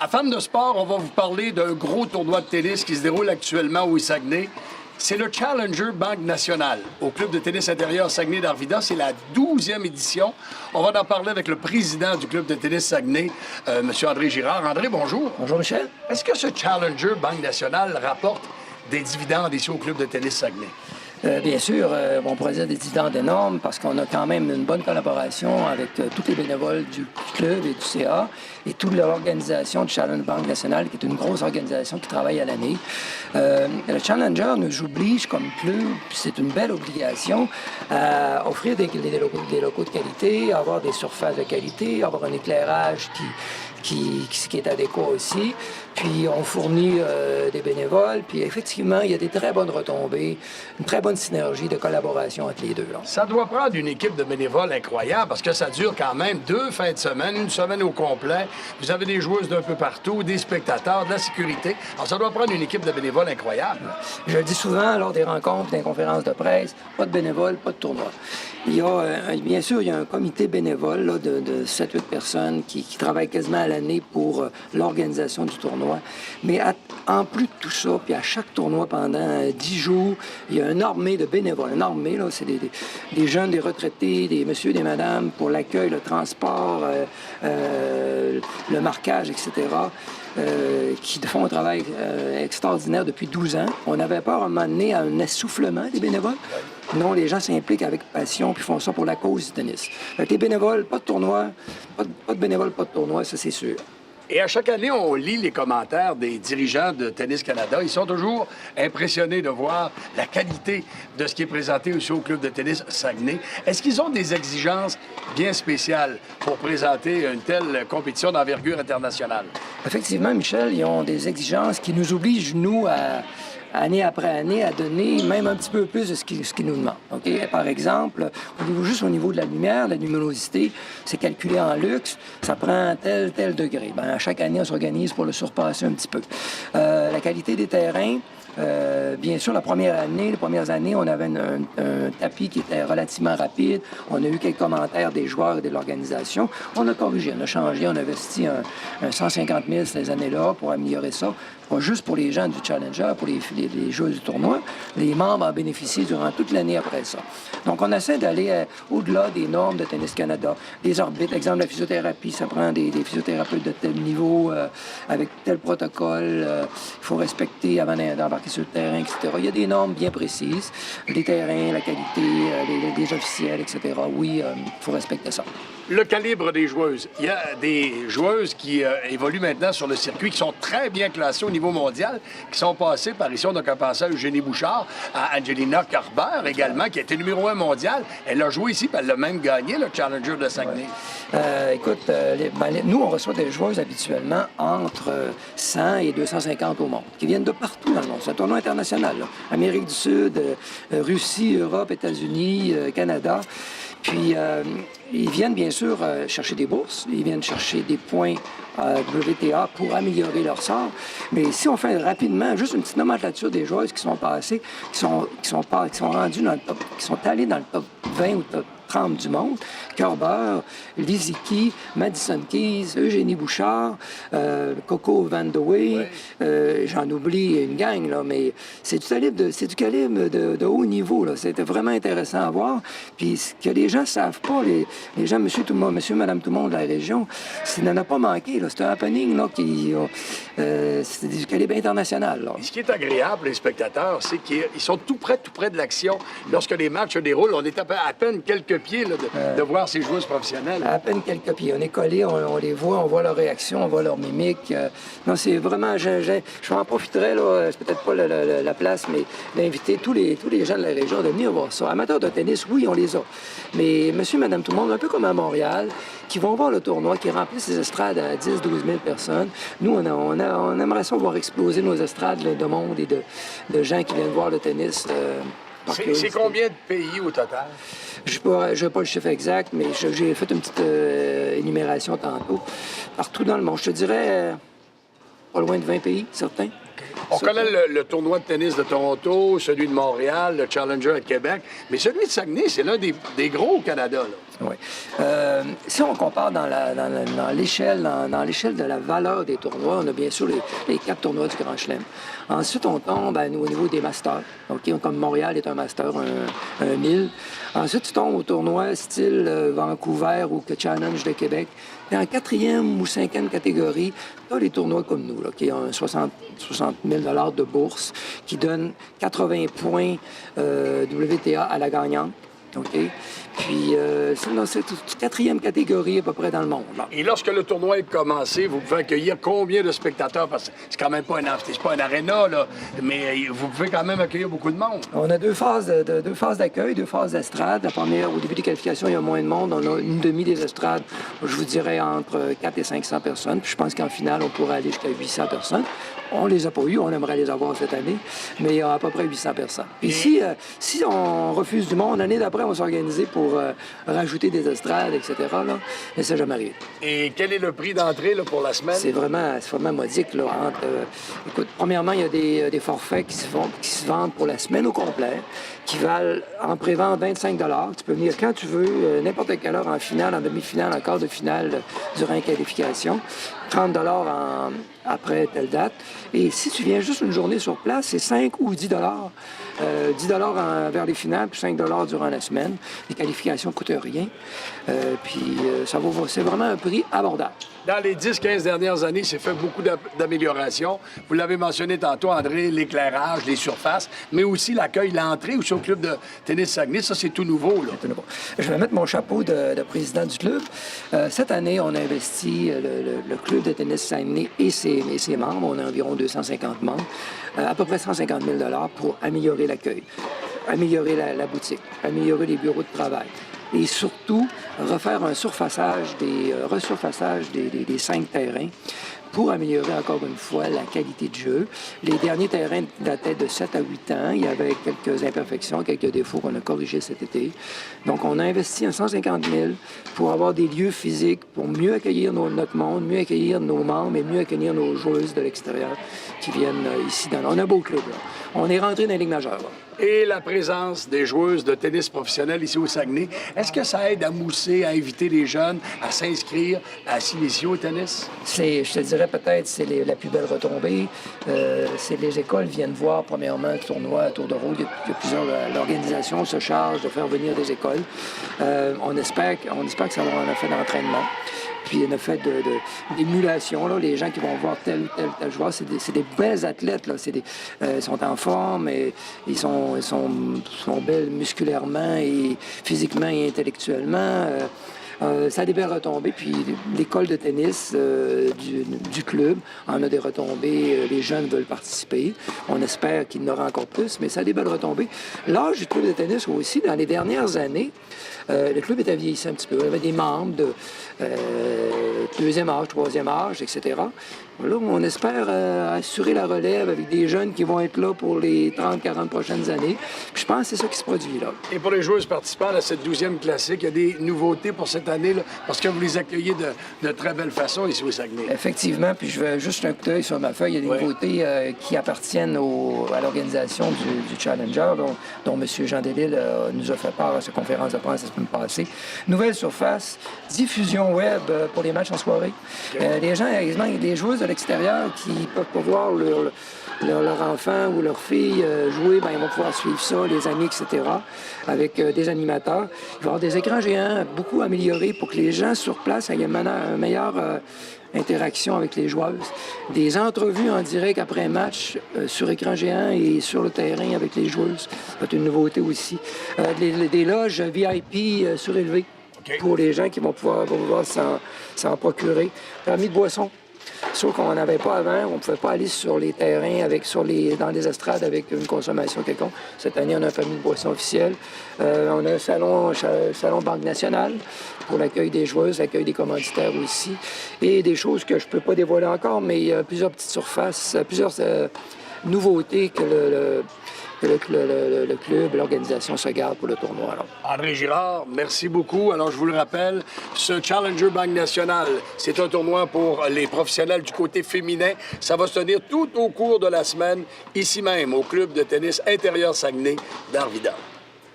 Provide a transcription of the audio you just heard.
À Femmes de sport, on va vous parler d'un gros tournoi de tennis qui se déroule actuellement au Saguenay. C'est le Challenger Banque Nationale au club de tennis intérieur Saguenay-Darvida. C'est la 12e édition. On va en parler avec le président du club de tennis Saguenay, M. André Girard. André, bonjour. Bonjour, Michel. Est-ce que ce Challenger Banque Nationale rapporte des dividendes ici au club de tennis Saguenay? Bien sûr, on pourrait dire des dividendes énormes parce qu'on a quand même une bonne collaboration avec tous les bénévoles du club et du CA et toute l'organisation du Challenger Banque Nationale, qui est une grosse organisation qui travaille à l'année. Le Challenger nous oblige comme club, puis c'est une belle obligation, à offrir des locaux de qualité, avoir des surfaces de qualité, avoir un éclairage qui est adéquat aussi. Puis on fournit des bénévoles. Puis effectivement, il y a des très bonnes retombées, une très bonne synergie de collaboration entre les deux. Là. Ça doit prendre une équipe de bénévoles incroyable parce que ça dure quand même 2 fins de semaine, une semaine au complet. Vous avez des joueuses d'un peu partout, des spectateurs, de la sécurité. Alors ça doit prendre une équipe de bénévoles incroyable. Je le dis souvent lors des rencontres, des conférences de presse, pas de bénévoles, pas de tournoi. Il y a, bien sûr, il y a un comité bénévole là, de 7-8 personnes qui travaillent quasiment à l'année pour l'organisation du tournoi. Mais en plus de tout ça, puis à chaque tournoi pendant 10 jours, il y a une armée de bénévoles. Une armée, là, c'est des jeunes, des retraités, des messieurs, des madames pour l'accueil, le transport, le marquage, etc., qui font un travail extraordinaire depuis 12 ans. On avait peur à un moment donné à un essoufflement des bénévoles. Non, les gens s'impliquent avec passion puis font ça pour la cause du tennis. Fait que les bénévoles, pas de tournoi, pas de bénévoles, pas de tournoi, ça c'est sûr. Et à chaque année, on lit les commentaires des dirigeants de Tennis Canada. Ils sont toujours impressionnés de voir la qualité de ce qui est présenté aussi au club de tennis Saguenay. Est-ce qu'ils ont des exigences bien spéciales pour présenter une telle compétition d'envergure internationale? Effectivement, Michel, ils ont des exigences qui nous obligent, nous, année après année, à donner même un petit peu plus de ce qu'ils nous demandent. Okay? Par exemple, juste au niveau de la lumière, la luminosité, c'est calculé en luxe, ça prend tel degré. Bien, à chaque année, on s'organise pour le surpasser un petit peu. La qualité des terrains, bien sûr, les premières années, on avait un tapis qui était relativement rapide. On a eu quelques commentaires des joueurs et de l'organisation. On a corrigé, on a changé, on a investi un 150 000 ces années-là pour améliorer ça. Pas juste pour les gens du Challenger, pour les joueurs du tournoi. Les membres en bénéficient durant toute l'année après ça. Donc, on essaie d'aller au-delà des normes de Tennis Canada. Les arbitres, exemple, la physiothérapie, ça prend des physiothérapeutes de tel niveau, avec tel protocole. Il faut respecter avant d'embarquer sur le terrain, etc. Il y a des normes bien précises. Les terrains, la qualité, les officiels, etc. Oui, il faut respecter ça. Le calibre des joueuses. Il y a des joueuses qui évoluent maintenant sur le circuit, qui sont très bien classées au niveau mondial, qui sont passées par ici. On a qu'à penser à Eugénie Bouchard, à Angelina Kerber également, qui a été numéro 1 mondial. Elle a joué ici, puis elle l'a même gagné, le Challenger de Saguenay. Écoute, nous, on reçoit des joueuses habituellement entre 100 et 250 au monde, qui viennent de partout dans le monde. C'est un tournoi international, là. Amérique du Sud, Russie, Europe, États-Unis, Canada. Puis, ils viennent bien sûr chercher des bourses, ils viennent chercher des points WTA pour améliorer leur sort. Mais si on fait rapidement juste une petite nomenclature des joueuses qui sont passées, qui sont rendues dans le top, qui sont allées dans le top 20 ou top 30 du monde, Kerber, Lisicki, Madison Keys, Eugénie Bouchard, Coco Van de Wey, j'en oublie une gang, là, mais c'est du calibre de haut niveau. C'était vraiment intéressant à voir. Puis ce que les gens ne savent pas, les gens, monsieur, madame, tout le monde de la région, il n'en a pas manqué. C'est un happening là, c'est du calibre international. Là. Et ce qui est agréable, les spectateurs, c'est qu'ils sont tout près de l'action. Lorsque les matchs se déroulent, on est à peine quelques pieds là, de voir ces joueuses professionnelles. À peine quelques pieds. On est collés, on les voit, on voit leur réaction, on voit leur mimique. Non, c'est vraiment... Je m'en profiterai, là, c'est peut-être pas la place, mais d'inviter tous les gens de la région de venir voir ça. Amateurs de tennis, oui, on les a. Mais monsieur, madame, tout le monde, un peu comme à Montréal, qui vont voir le tournoi, qui remplissent les estrades à 10 12 000 personnes. Nous, on aimerait ça voir exploser nos estrades là, de monde et de gens qui viennent voir le tennis. C'est combien de pays au total? Je n'ai pas le chiffre exact, mais j'ai fait une petite énumération tantôt. Partout dans le monde, je te dirais pas loin de 20 pays, certains. On connaît le tournoi de tennis de Toronto, celui de Montréal, le Challenger à Québec, mais celui de Saguenay, c'est l'un des gros au Canada. Là. Oui. Si on compare dans l'échelle de la valeur des tournois, on a bien sûr les 4 tournois du Grand Chelem. Ensuite, on tombe au niveau des masters. Okay? Comme Montréal est un master, un 1000. Ensuite, tu tombes au tournoi style Vancouver ou que Challenge de Québec. Et en 4e ou 5e catégorie, tu as les tournois comme nous, là, qui ont 60 000 de bourse, qui donnent 80 points WTA à la gagnante. OK? Puis, c'est toute 4e catégorie à peu près dans le monde. Là. Et lorsque le tournoi est commencé, vous pouvez accueillir combien de spectateurs? Parce que c'est quand même pas un aréna, là, mais vous pouvez quand même accueillir beaucoup de monde. On a deux phases d'accueil, 2 phases d'estrade. La première, au début des qualifications, il y a moins de monde. On a une demi des estrades, je vous dirais, entre 400 et 500 personnes. Puis je pense qu'en finale, on pourrait aller jusqu'à 800 personnes. On les a pas eu, on aimerait les avoir cette année, mais il y a à peu près 800 personnes. Puis si on refuse du monde, l'année d'après, on va s'organiser pour rajouter des estrades, etc. Là. Mais ça n'a jamais arrivé. Et quel est le prix d'entrée là, pour la semaine? C'est vraiment modique. Là, écoute, premièrement, il y a des forfaits qui se vendent pour la semaine au complet, qui valent en pré-vente 25 $. Tu peux venir quand tu veux, n'importe quelle heure, en finale, en demi-finale, en quart de finale, durant la qualification. 30 $ après telle date. Et si tu viens juste une journée sur place, c'est 5 ou 10 $. 10 $ vers les finales, puis 5 $ durant la semaine. Les qualifications ne coûtent rien. C'est vraiment un prix abordable. Dans les 10-15 dernières années, c'est fait beaucoup d'améliorations. Vous l'avez mentionné tantôt, André, l'éclairage, les surfaces, mais aussi l'accueil, l'entrée aussi au club de tennis Saguenay. Ça, c'est tout nouveau. Là. C'est tout nouveau. Je vais mettre mon chapeau de président du club. Cette année, on a investi le club de tennis Saguenay et ses membres. On a environ 250 membres. À peu près 150 000 $ pour améliorer l'accueil, améliorer la boutique, améliorer les bureaux de travail. Et surtout, refaire un resurfaçage des 5 terrains pour améliorer encore une fois la qualité de jeu. Les derniers terrains dataient de 7 à 8 ans. Il y avait quelques imperfections, quelques défauts qu'on a corrigés cet été. Donc, on a investi 150 000 pour avoir des lieux physiques, pour mieux accueillir notre monde, mieux accueillir nos membres et mieux accueillir nos joueuses de l'extérieur qui viennent ici. On a un beau club. Là. On est rentré dans la Ligue majeure. Là. Et la présence des joueuses de tennis professionnelles ici au Saguenay, est-ce que ça aide à mousser, à inviter les jeunes à s'inscrire, à s'initier au tennis? Je te dirais peut-être c'est la plus belle retombée. Les écoles viennent voir premièrement le tournoi à tour de rôle. Il y a plusieurs... L'organisation se charge de faire venir des écoles. On espère que ça va avoir un effet d'entraînement. Puis un effet d'émulation, là, les gens qui vont voir tel joueur, c'est des belles athlètes, là. Ils sont en forme, et ils sont belles musculairement et physiquement et intellectuellement. Ça a des belles retombées. Puis l'école de tennis du club en a des retombées. Les jeunes veulent participer. On espère qu'il y en aura encore plus, mais ça a des belles retombées. L'âge du club de tennis aussi, dans les dernières années, le club était vieillissant un petit peu. Il y avait des membres de 2e âge, 3e âge, etc. Là, on espère assurer la relève avec des jeunes qui vont être là pour les 30-40 prochaines années. Puis je pense que c'est ça qui se produit là. Et pour les joueuses participants à cette 12e classique, il y a des nouveautés pour cette année, là, parce que vous les accueillez de très belle façon ici au Saguenay. Effectivement, puis je vais juste un coup d'œil sur ma feuille. Il y a des nouveautés qui appartiennent à l'organisation du Challenger, dont M. Jean Delisle nous a fait part à sa conférence de presse la semaine passée. Nouvelle surface, diffusion web pour les matchs en soirée. Okay. Les joueuses de l'extérieur qui ne peuvent pas voir leur enfant ou leur fille jouer, ils vont pouvoir suivre ça, les amis, etc., avec des animateurs. Il va y avoir des écrans géants beaucoup améliorés pour que les gens sur place aient une meilleure interaction avec les joueuses. Des entrevues en direct après un match sur écran géant et sur le terrain avec les joueuses. C'est une nouveauté aussi. Des loges VIP surélevées. Okay. Pour les gens qui vont pouvoir s'en procurer. Permis de boisson. Sauf qu'on n'en avait pas avant. On ne pouvait pas aller sur les terrains, dans les estrades avec une consommation quelconque. Cette année, on a un permis de boisson officiel. On a un salon Banque Nationale pour l'accueil des joueuses, l'accueil des commanditaires aussi. Et des choses que je ne peux pas dévoiler encore, mais il y a plusieurs petites surfaces, plusieurs nouveautés que le club, l'organisation se garde pour le tournoi. Alors. André Girard, merci beaucoup. Alors, je vous le rappelle, ce Challenger Banque Nationale, c'est un tournoi pour les professionnels du côté féminin. Ça va se tenir tout au cours de la semaine, ici même, au club de tennis intérieur Saguenay d'Arvida.